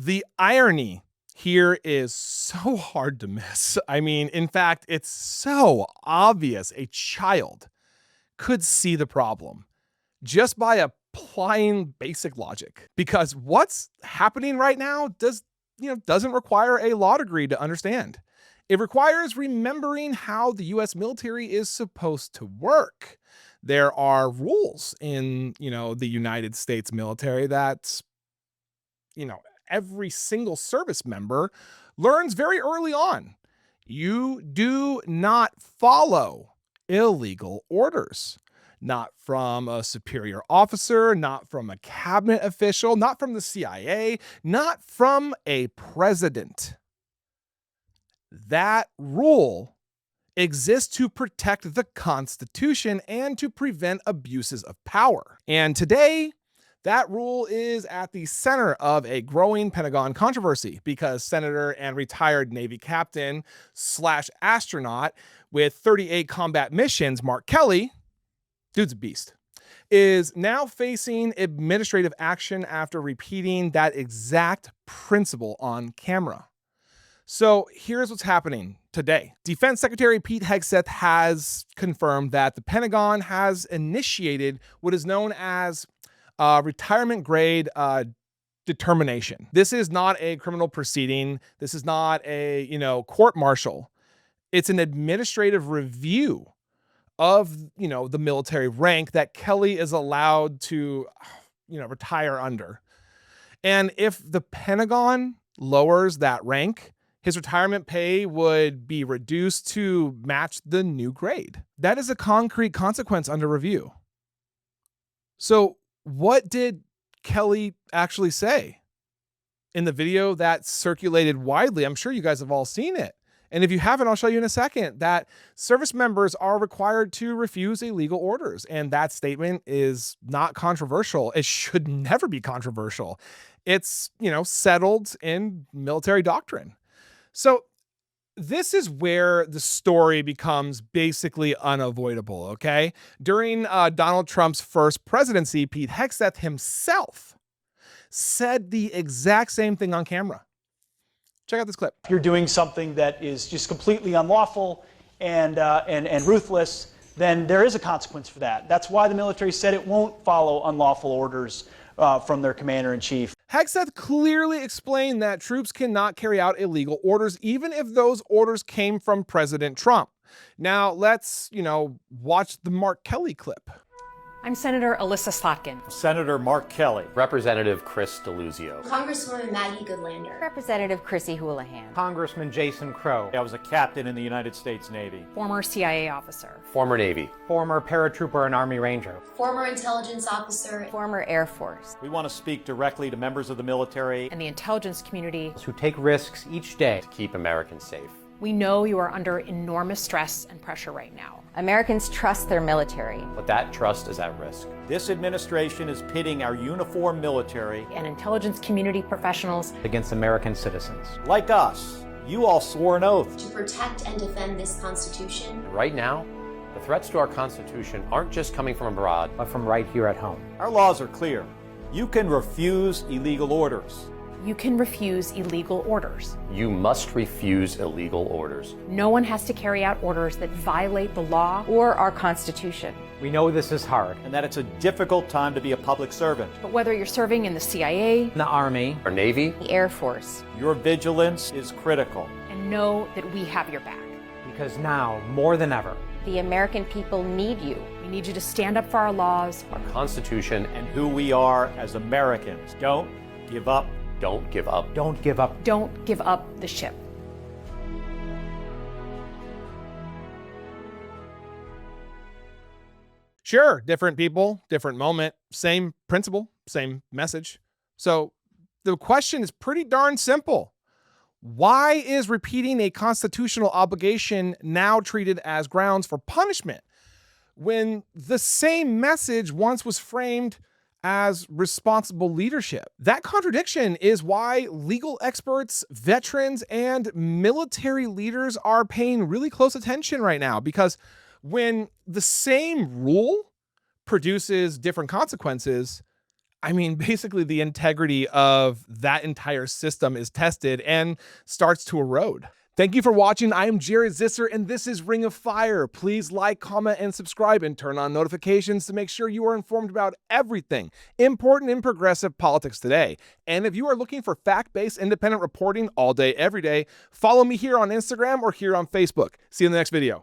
The irony here is so hard to miss. I mean, in fact, it's so obvious a child could see the problem just by applying basic logic. Because what's happening right now doesn't require a law degree to understand. It requires remembering how the US military is supposed to work. There are rules in, the United States military that, you know, every single service member learns very early on. You do not follow illegal orders, not from a superior officer, not from a cabinet official, not from the CIA, not from a president. That rule exists to protect the Constitution and to prevent abuses of power. And today, that rule is at the center of a growing Pentagon controversy because Senator and retired Navy captain slash astronaut with 38 combat missions, Mark Kelly, dude's a beast, is now facing administrative action after repeating that exact principle on camera. So here's what's happening today. Defense Secretary Pete Hegseth has confirmed that the Pentagon has initiated what is known as retirement grade determination. This is not a criminal proceeding. This is not a, court martial. It's an administrative review of, the military rank that Kelly is allowed to, retire under. And if the Pentagon lowers that rank, his retirement pay would be reduced to match the new grade. That is a concrete consequence under review. So what did Kelly actually say in the video that circulated widely? I'm sure you guys have all seen it. And if you haven't, I'll show you in a second that service members are required to refuse illegal orders. And that statement is not controversial. It should never be controversial. It's, settled in military doctrine. So this is where the story becomes basically unavoidable, okay? During Donald Trump's first presidency, Pete Hegseth himself said the exact same thing on camera. Check out this clip. If you're doing something that is just completely unlawful and ruthless, then there is a consequence for that. That's why the military said it won't follow unlawful orders from their commander-in-chief. Hegseth clearly explained that troops cannot carry out illegal orders, even if those orders came from President Trump. Now, let's, watch the Mark Kelly clip. I'm Senator Alyssa Slotkin. Senator Mark Kelly. Representative Chris Deluzio. Congresswoman Maggie Goodlander. Representative Chrissy Houlihan. Congressman Jason Crow. I was a captain in the United States Navy. Former CIA officer. Former Navy. Former paratrooper and Army Ranger. Former intelligence officer. Former Air Force. We want to speak directly to members of the military and the intelligence community who take risks each day to keep Americans safe. We know you are under enormous stress and pressure right now. Americans trust their military. But that trust is at risk. This administration is pitting our uniformed military and intelligence community professionals against American citizens. Like us. You all swore an oath to protect and defend this Constitution. And right now, the threats to our Constitution aren't just coming from abroad, but from right here at home. Our laws are clear. You can refuse illegal orders. You can refuse illegal orders. You must refuse illegal orders. No one has to carry out orders that violate the law or our Constitution. We know this is hard and that it's a difficult time to be a public servant. But whether you're serving in the CIA, the Army, or Navy, the Air Force, your vigilance is critical. And know that we have your back. Because now, more than ever, the American people need you. We need you to stand up for our laws, our Constitution, and who we are as Americans. Don't give up. Don't give up. Don't give up. Don't give up the ship. Sure, different people, different moment, same principle, same message. So the question is pretty darn simple. Why is repeating a constitutional obligation now treated as grounds for punishment when the same message once was framed as responsible leadership? That contradiction is why legal experts, veterans, and military leaders are paying really close attention right now, because when the same rule produces different consequences, I mean, basically the integrity of that entire system is tested and starts to erode. Thank you for watching. I am Jared Zisser, and this is Ring of Fire. Please like, comment, and subscribe, and turn on notifications to make sure you are informed about everything important in progressive politics today. And if you are looking for fact-based independent reporting all day, every day, follow me here on Instagram or here on Facebook. See you in the next video.